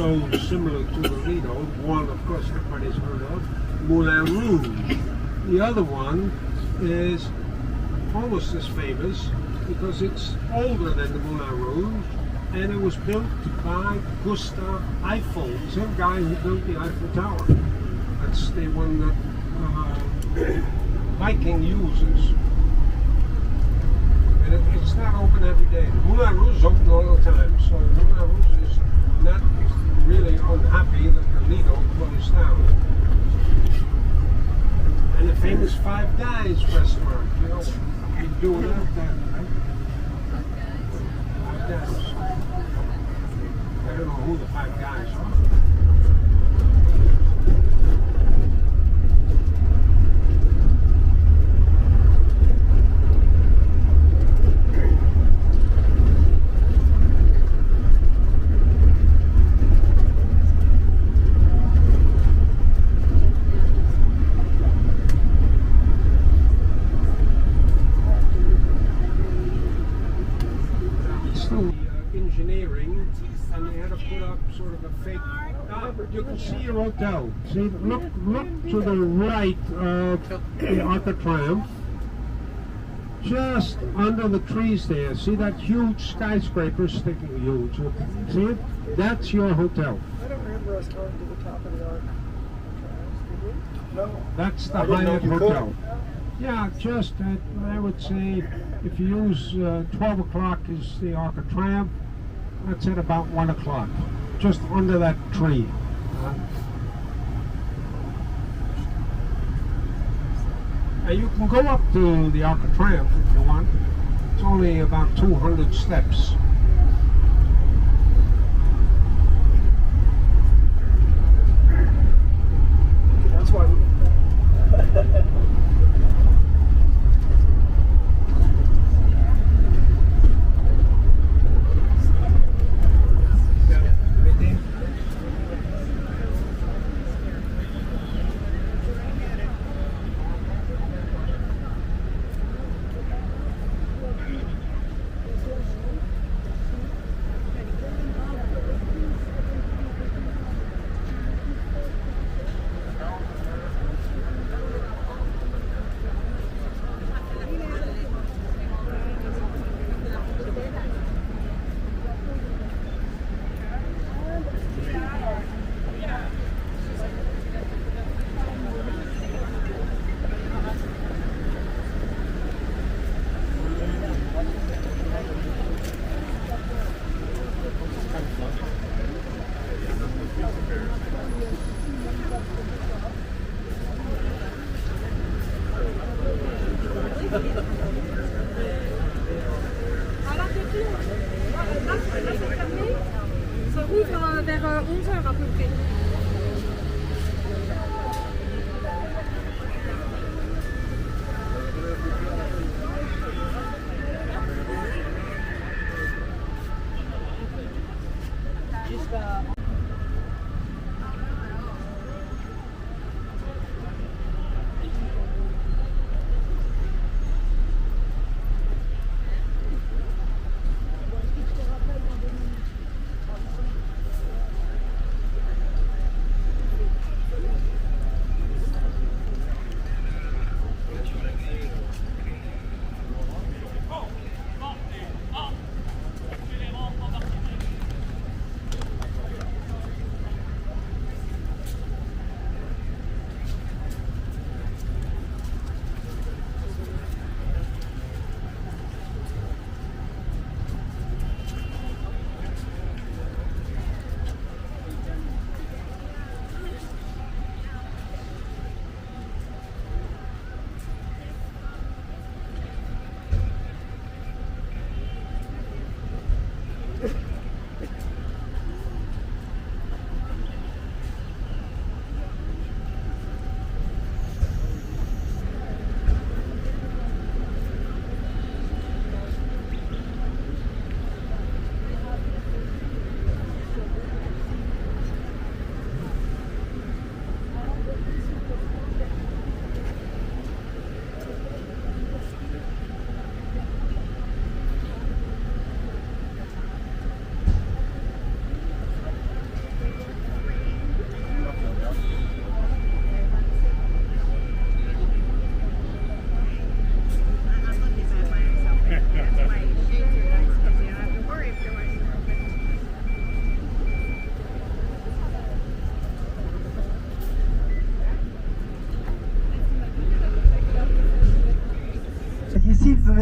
so similar to the Lido. One, of course, everybody's heard of, Moulin Rouge. The other one is almost as famous because it's older than the Moulin Rouge, and it was built by Gustav Eiffel, the same guy who built the Eiffel Tower. That's the one that Viking uses. And it's not open every day. The Moulin Rouge is open all the time, so the Moulin Rouge is not really unhappy that the Lido closed down. And the famous Five Guys restaurant, you know, you do that, right? Five Guys. I don't know who the Five Guys are. Engineering, and they had to put up sort of a fake. You can see your hotel. See, look to the right of the Arc de Triomphe. Just under the trees there. See that huge skyscraper sticking huge? See it? That's your hotel. I don't remember us going to the top of the Arc. No. That's the Hyatt Hotel. Yeah, just I would say if you use 12 o'clock is the Arc de Triomphe. That's at about 1 o'clock, just under that tree. And you can go up to the Arc de Triomphe if you want. It's only about 200 steps. That's why we... Ça ouvre vers 11h à peu près.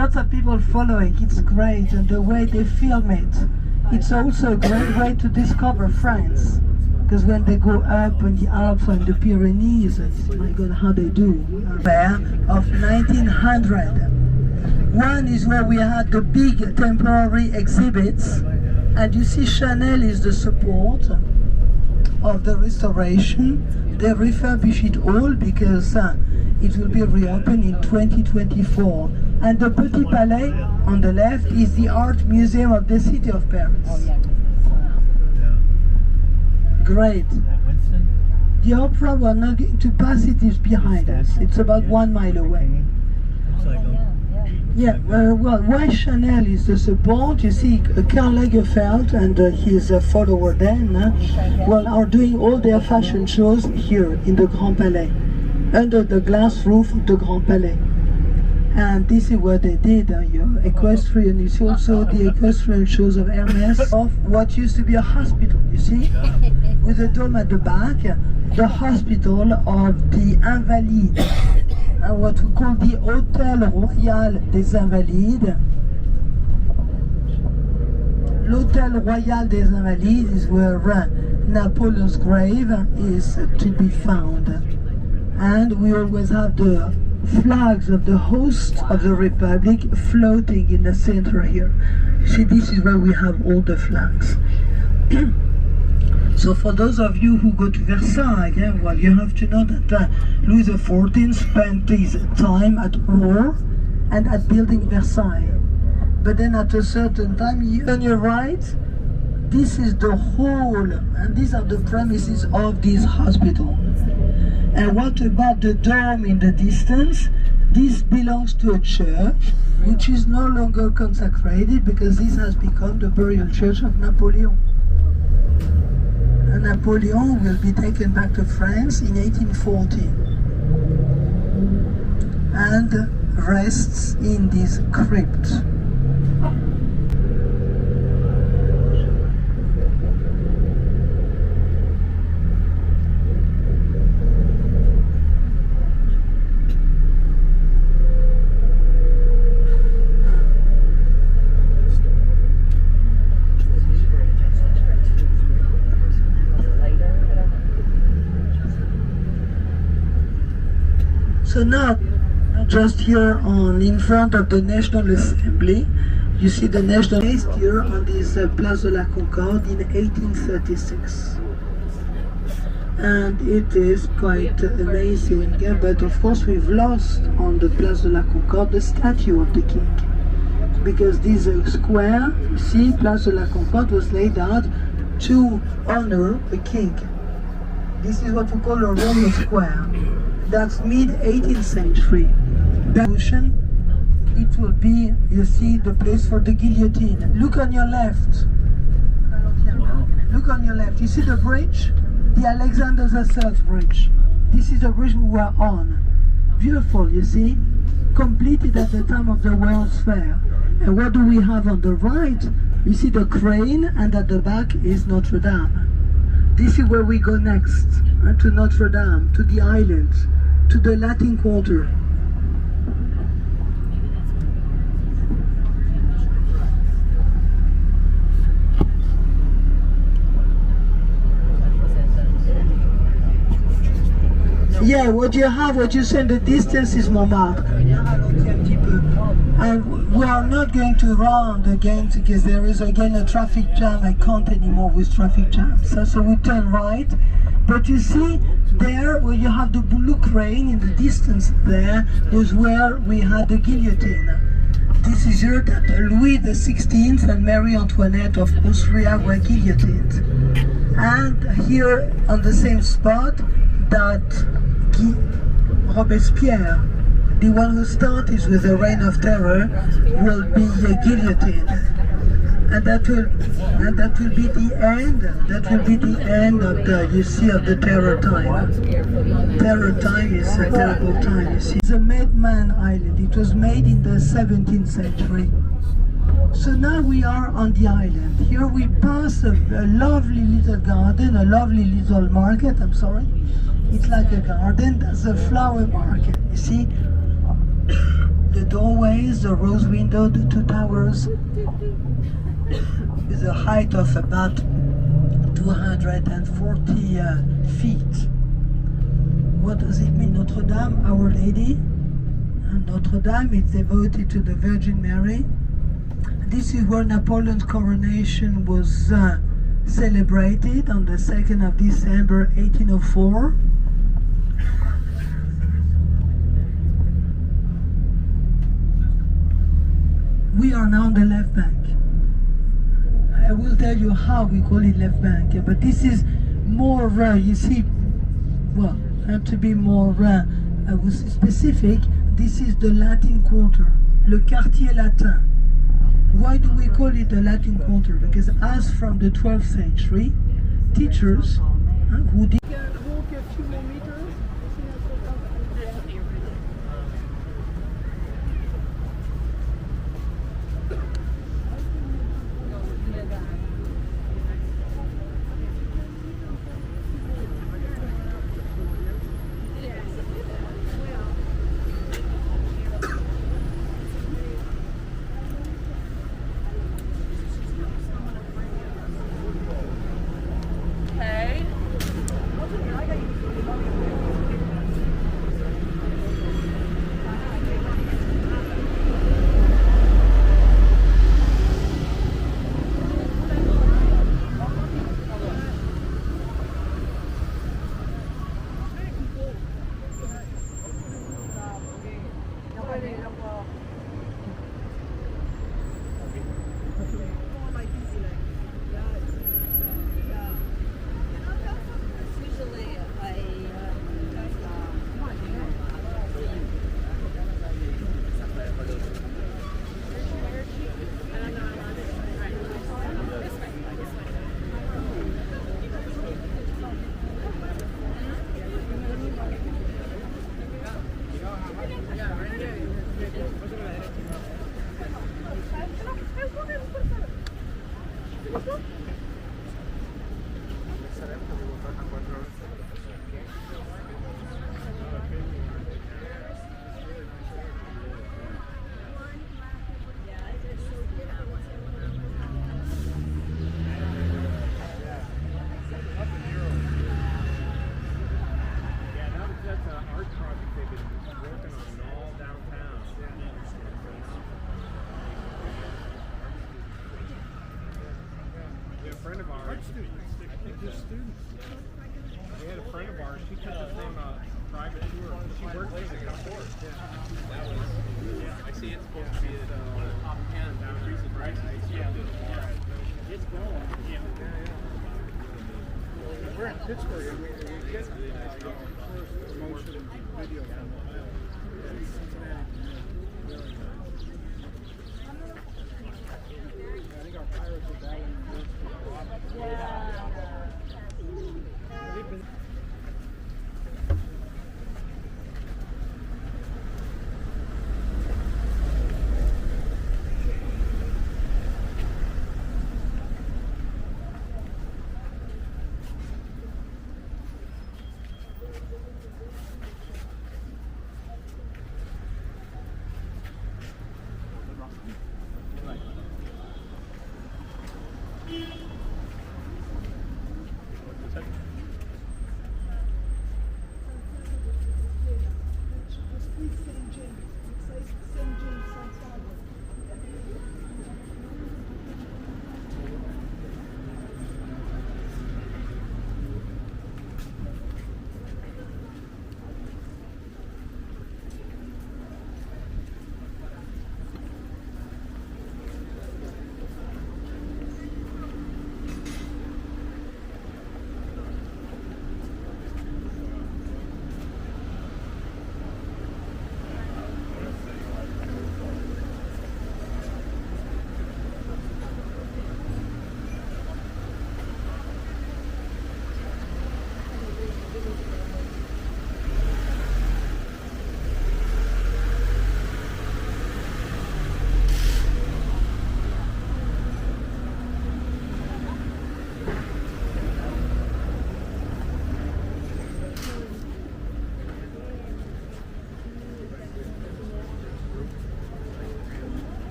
lots of people following. It's great, and the way they film it. It's also a great way to discover France. Because when they go up in the Alps and the Pyrenees, my God, how they do. There of 1900. One is where we had the big temporary exhibits, and you see Chanel is the support of the restoration. They refurbish it all because it will be reopened in 2024. And the Petit Palais on the left is the art museum of the city of Paris. Great. The opera, we're not going to pass, it is behind us. It's about 1 mile away. Yeah, well, why Chanel is the support? You see, Karl Lagerfeld and his follower then, are doing all their fashion shows here in the Grand Palais, under the glass roof of the Grand Palais. And this is what they did, equestrian. You see also the equestrian shows of Hermes, of what used to be a hospital, you see, with a dome at the back, the hospital of the Invalides, what we call the Hôtel Royal des Invalides. L'Hôtel Royal des Invalides is where Napoleon's grave is to be found. And we always have the flags of the host of the Republic floating in the center here. See, this is where we have all the flags. So for those of you who go to Versailles, well, you have to know that Louis XIV spent his time at war and at building Versailles. But then at a certain time, on your right, this is the whole, and these are the premises of this hospital. And what about the dome in the distance? This belongs to a church which is no longer consecrated because this has become the burial church of Napoleon. And Napoleon will be taken back to France in 1840 and rests in this crypt. So now, just here in front of the National Assembly, you see the National Assembly here on this Place de la Concorde in 1836. And it is quite amazing, but of course we've lost on the Place de la Concorde the statue of the king. Because this square, you see, Place de la Concorde was laid out to honor the king. This is what we call a Roman square. That's mid-18th century. The ocean, it will be, you see, the place for the guillotine. Look on your left. Look on your left. You see the bridge? The Alexander the Bridge. This is the bridge we were on. Beautiful, you see? Completed at the time of the World's Fair. And what do we have on the right? You see the crane, and at the back is Notre Dame. This is where we go next, to Notre Dame, to the island, to the Latin Quarter. Yeah, what you have, what you see in the distance is Montmartre. And we are not going to round again because there is again a traffic jam. I can't anymore with traffic jams. So we turn right. But you see there where you have the blue crane in the distance there was where we had the guillotine. This is here that Louis XVI and Marie Antoinette of Austria were guillotined. And here on the same spot that Robespierre, the one who started with the Reign of Terror, will be guillotined. And that will be the end. That will be the end of the, you see, of the terror time. Terror time is a terrible time, you see. It's a Madman Island. It was made in the 17th century. So now we are on the island. Here we pass a lovely little garden, a lovely little market, I'm sorry. It's like a garden, that's a flower market, you see. The doorways, the rose window, the two towers, with a height of about 240 feet. What does it mean? Notre Dame, Our Lady. And Notre Dame is devoted to the Virgin Mary. This is where Napoleon's coronation was celebrated on the 2nd of December 1804. We are now on the left bank. I will tell you how we call it left bank, but this is more, you see, well, to be more specific, this is the Latin Quarter, le quartier latin. Why do we call it the Latin Quarter? Because as from the 12th century, teachers who did Walk a few more meters. friend of ours, I think they're students. We had a friend of ours, she took the same private tour. She worked in the airport. That was, I see it's supposed to be one of the top 10 now recent prices. It's going. We're in Pittsburgh and we get our first promotion video from Cincinnati. I think our Pirates are battling.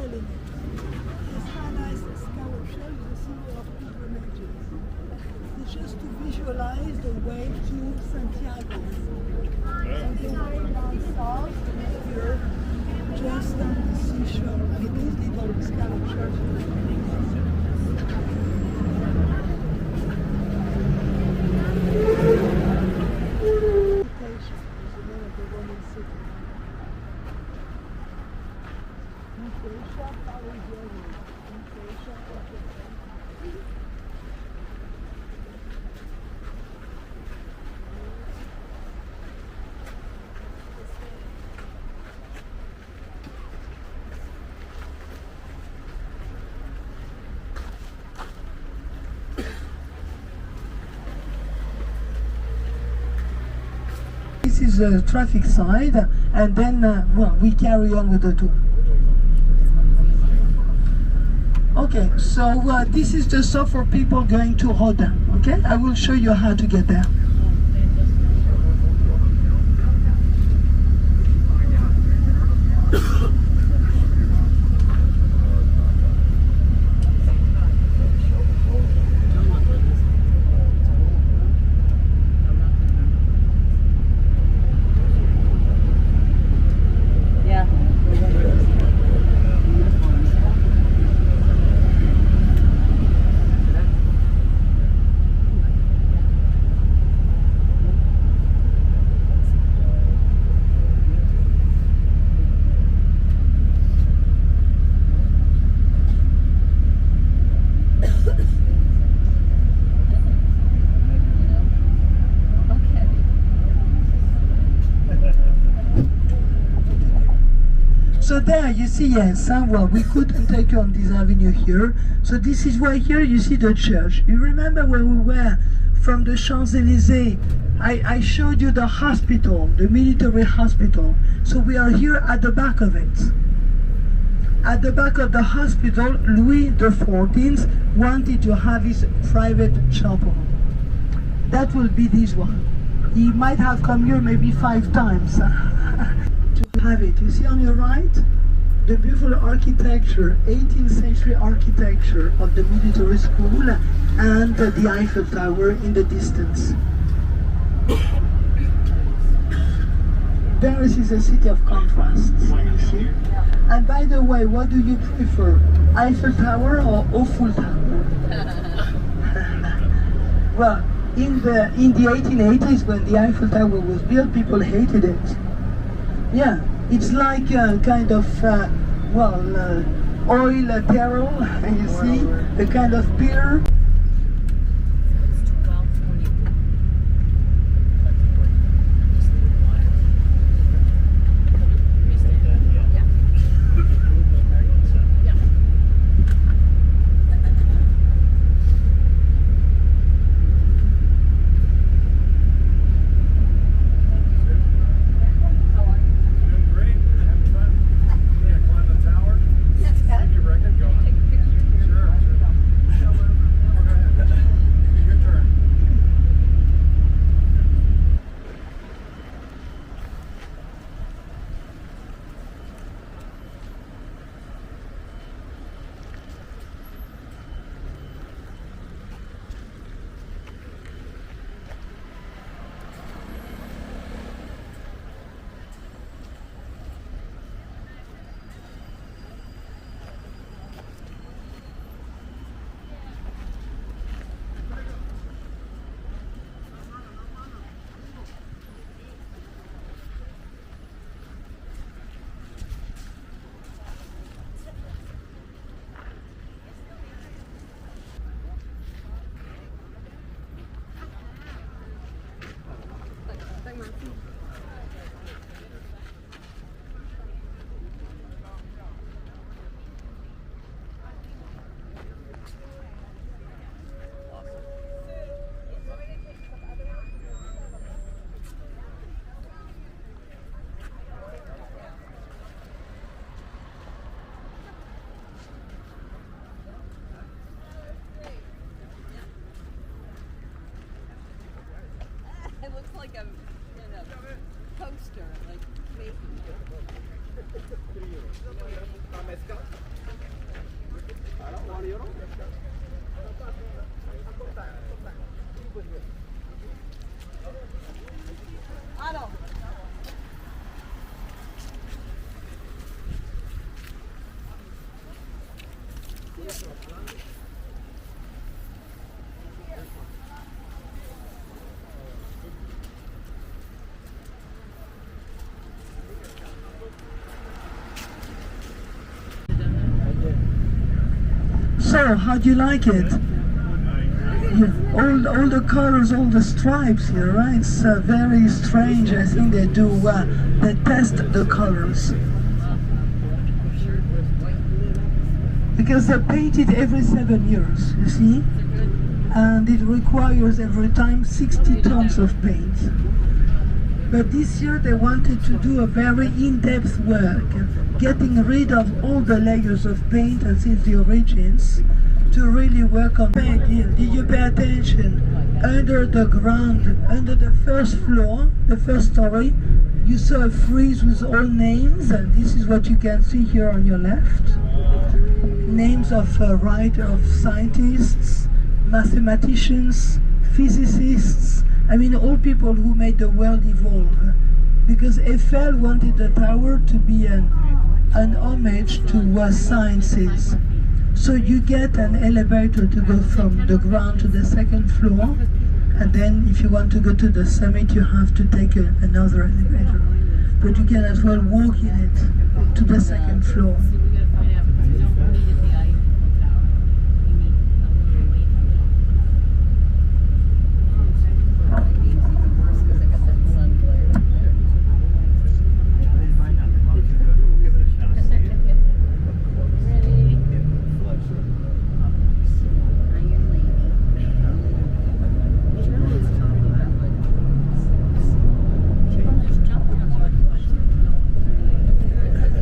shell in it. This high scallop shell is a symbol of pilgrimages. It's just to visualize the way to Santiago. Santiago down south, here, just on the seashore, with these little scallop shells. This is the traffic side, and then well, we carry on with the tour. Okay, so this is the stop for people going to Rodin. Okay, I will show you how to get there. So there, you see, yes, well, we couldn't take you on this avenue here. So this is where here you see the church. You remember where we were from the Champs-Élysées? I showed you the hospital, the military hospital. So we are here at the back of it. At the back of the hospital, Louis XIV wanted to have his private chapel. That will be this one. He might have come here maybe 5 times. To have it. You see on your right, the beautiful architecture, 18th century architecture of the military school and the Eiffel Tower in the distance. Paris is a city of contrasts, you see. And by the way, what do you prefer, Eiffel Tower or Eiffel Tower? Well, in the 1880s when the Eiffel Tower was built, people hated it. Yeah, it's like a kind of, oil barrel, you see, the kind of pillar. It looks like a poster, like making. So, how do you like it? All the colors, all the stripes here, right? It's very strange. I think they do, they test the colors. Because they paint it every 7 years, you see? And it requires every time 60 tons of paint. But this year they wanted to do a very in-depth work, getting rid of all the layers of paint and since the origins, to really work on paint. Did you pay attention? Under the ground, under the first floor, the first story, you saw a frieze with all names, and this is what you can see here on your left. Names of scientists, mathematicians, physicists, I mean all people who made the world evolve. Because Eiffel wanted the tower to be an homage to what science is. So you get an elevator to go from the ground to the second floor, and then if you want to go to the summit you have to take another elevator. But you can as well walk in it to the second floor.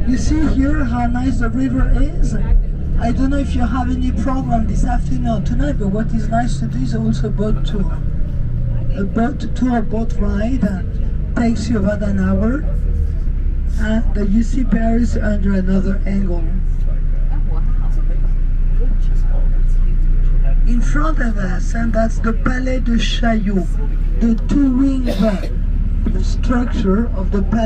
You see here how nice the river is? I don't know if you have any program this afternoon or tonight, but what is nice to do is also a boat tour. A boat tour, boat ride takes you about an hour, and you see Paris under another angle. In front of us, and that's the Palais de Chaillot, the two-winged structure of the Palais.